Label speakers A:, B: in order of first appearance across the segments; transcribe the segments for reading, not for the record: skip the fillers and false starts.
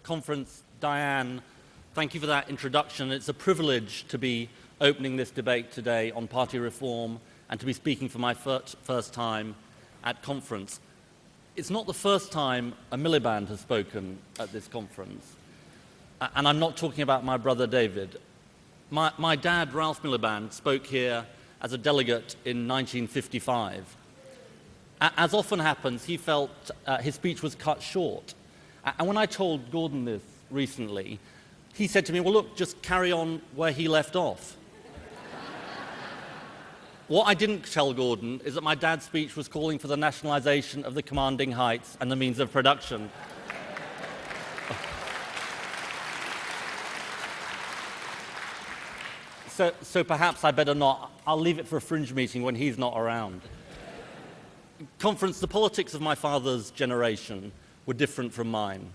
A: Conference, Diane, thank you for that introduction. It's a privilege to be opening this debate today on party reform and to be speaking for my first time at conference. It's not the first time a Miliband has spoken at this conference. And I'm not talking about my brother David. My dad, Ralph Miliband, spoke here as a delegate in 1955. As often happens, he felt his speech was cut short. And when I told Gordon this recently, he said to me, well, look, just carry on where he left off. What I didn't tell Gordon is that my dad's speech was calling for the nationalization of the commanding heights and the means of production. So perhaps I better not. I'll leave it for a fringe meeting when he's not around. Conference, the politics of my father's generation were different from mine.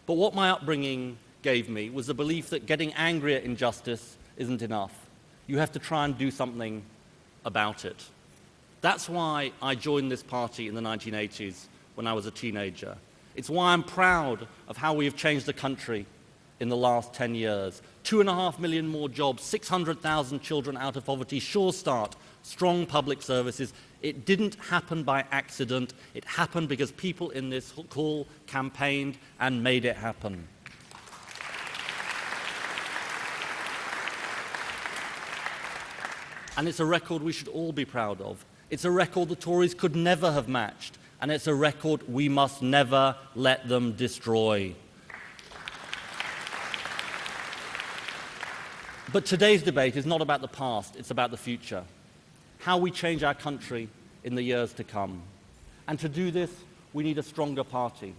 A: But what my upbringing gave me was the belief that getting angry at injustice isn't enough. You have to try and do something about it. That's why I joined this party in the 1980s when I was a teenager. It's why I'm proud of how we have changed the country in the last 10 years. 2.5 million more jobs, 600,000 children out of poverty, Sure Start, strong public services. It didn't happen by accident. It happened because people in this hall campaigned and made it happen. And it's a record we should all be proud of. It's a record the Tories could never have matched. And it's a record we must never let them destroy. But today's debate is not about the past, it's about the future. How we change our country in the years to come. And to do this, we need a stronger party,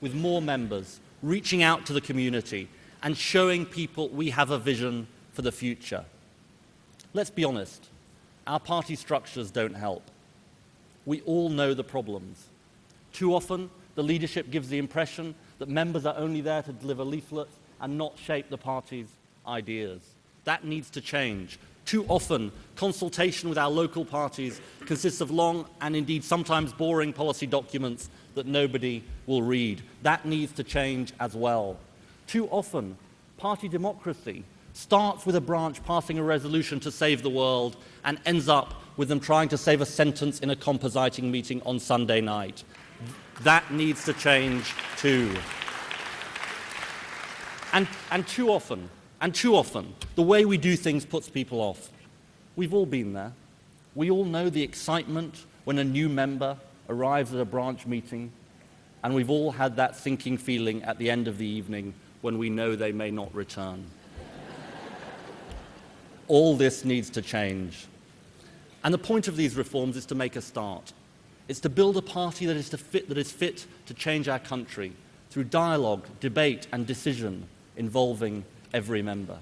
A: with more members, reaching out to the community and showing people we have a vision for the future. Let's be honest, our party structures don't help. We all know the problems. Too often, the leadership gives the impression that members are only there to deliver leaflets and not shape the party's ideas. That needs to change. Too often, consultation with our local parties consists of long and indeed sometimes boring policy documents that nobody will read. That needs to change as well. Too often, party democracy starts with a branch passing a resolution to save the world and ends up with them trying to save a sentence in a compositing meeting on Sunday night. That needs to change too. And too often, the way we do things puts people off. We've all been there. We all know the excitement when a new member arrives at a branch meeting, and we've all had that sinking feeling at the end of the evening when we know they may not return. All this needs to change. And the point of these reforms is to make a start. It's to build a party that is fit to change our country through dialogue, debate, and decision involving every member.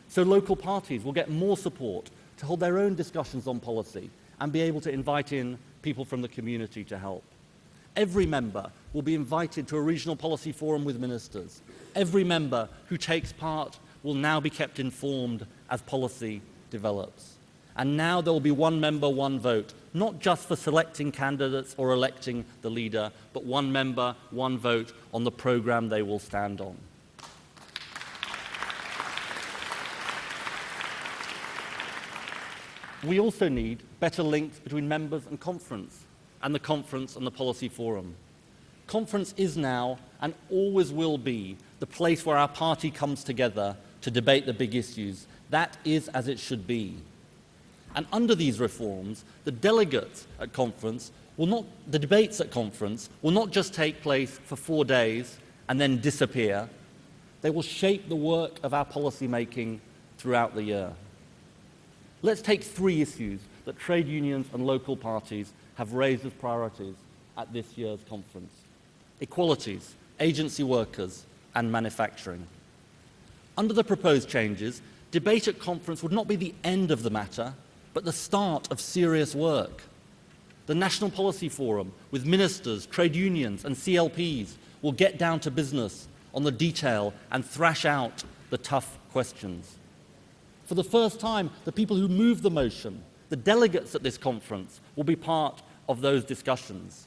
A: So local parties will get more support to hold their own discussions on policy and be able to invite in people from the community to help. Every member will be invited to a regional policy forum with ministers. Every member who takes part will now be kept informed as policy develops. And now there will be one member, one vote, not just for selecting candidates or electing the leader, but one member, one vote on the programme they will stand on. We also need better links between members and conference, and the conference and the policy forum. Conference is now, and always will be, the place where our party comes together to debate the big issues. That is as it should be. And under these reforms, the delegates at conference the debates at conference will not just take place for 4 days and then disappear. They will shape the work of our policy making throughout the year. Let's take 3 issues that trade unions and local parties have raised as priorities at this year's conference: equalities, agency workers, and manufacturing. Under the proposed changes, debate at conference would not be the end of the matter, but the start of serious work. The National Policy Forum, with ministers, trade unions, and CLPs, will get down to business on the detail and thrash out the tough questions. For the first time, the people who move the motion, the delegates at this conference, will be part of those discussions.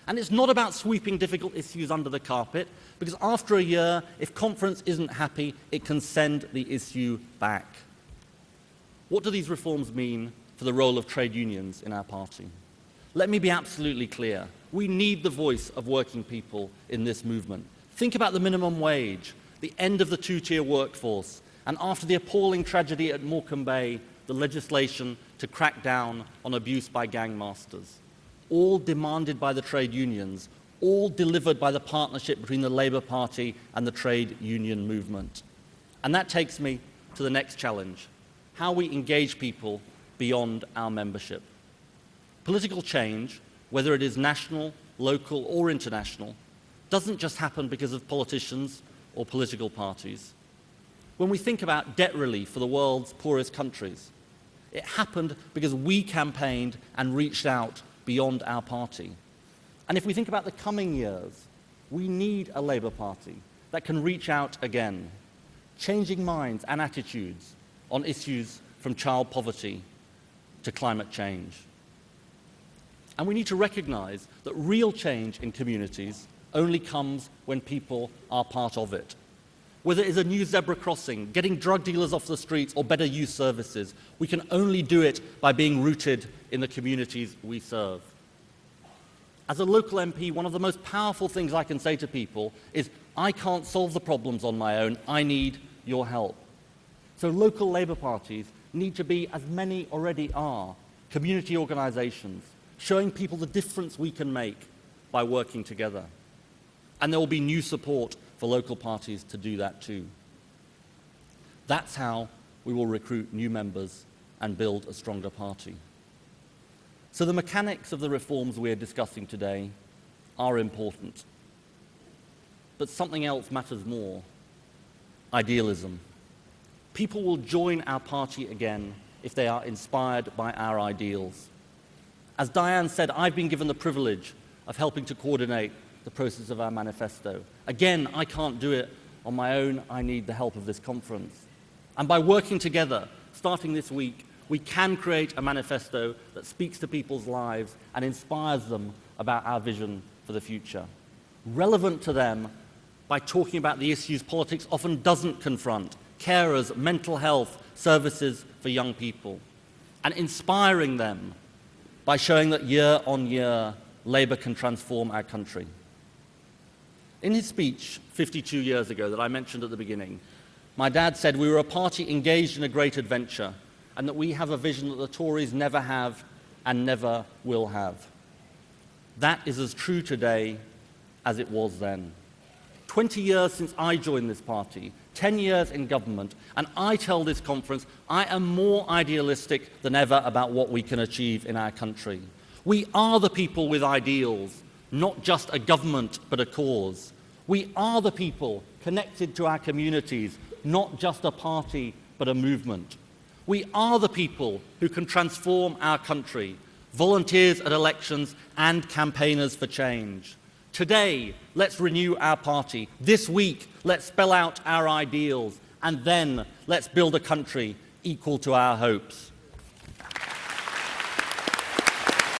A: And it's not about sweeping difficult issues under the carpet, because after a year, if conference isn't happy, it can send the issue back. What do these reforms mean for the role of trade unions in our party? Let me be absolutely clear. We need the voice of working people in this movement. Think about the minimum wage, the end of the two-tier workforce, and after the appalling tragedy at Morecambe Bay, the legislation to crack down on abuse by gangmasters. All demanded by the trade unions, all delivered by the partnership between the Labour Party and the trade union movement. And that takes me to the next challenge, how we engage people beyond our membership. Political change, whether it is national, local or international, doesn't just happen because of politicians or political parties. When we think about debt relief for the world's poorest countries, it happened because we campaigned and reached out beyond our party. And if we think about the coming years, we need a Labour Party that can reach out again, changing minds and attitudes on issues from child poverty to climate change. And we need to recognise that real change in communities only comes when people are part of it. Whether it is a new zebra crossing, getting drug dealers off the streets, or better youth services, we can only do it by being rooted in the communities we serve. As a local MP, one of the most powerful things I can say to people is, I can't solve the problems on my own, I need your help. So local Labour parties need to be, as many already are, community organisations, showing people the difference we can make by working together. And there will be new support for local parties to do that too. That's how we will recruit new members and build a stronger party. So the mechanics of the reforms we are discussing today are important. But something else matters more: idealism. People will join our party again if they are inspired by our ideals. As Diane said, I've been given the privilege of helping to coordinate the process of our manifesto. Again, I can't do it on my own. I need the help of this conference. And by working together, starting this week, we can create a manifesto that speaks to people's lives and inspires them about our vision for the future. Relevant to them by talking about the issues politics often doesn't confront: carers, mental health, services for young people. And inspiring them by showing that year on year, Labour can transform our country. In his speech 52 years ago that I mentioned at the beginning, my dad said we were a party engaged in a great adventure, and that we have a vision that the Tories never have and never will have. That is as true today as it was then. 20 years since I joined this party, 10 years in government, and I tell this conference I am more idealistic than ever about what we can achieve in our country. We are the people with ideals, not just a government but a cause. We are the people connected to our communities, not just a party but a movement. We are the people who can transform our country, volunteers at elections and campaigners for change. Today, let's renew our party. This week, let's spell out our ideals. And then, let's build a country equal to our hopes.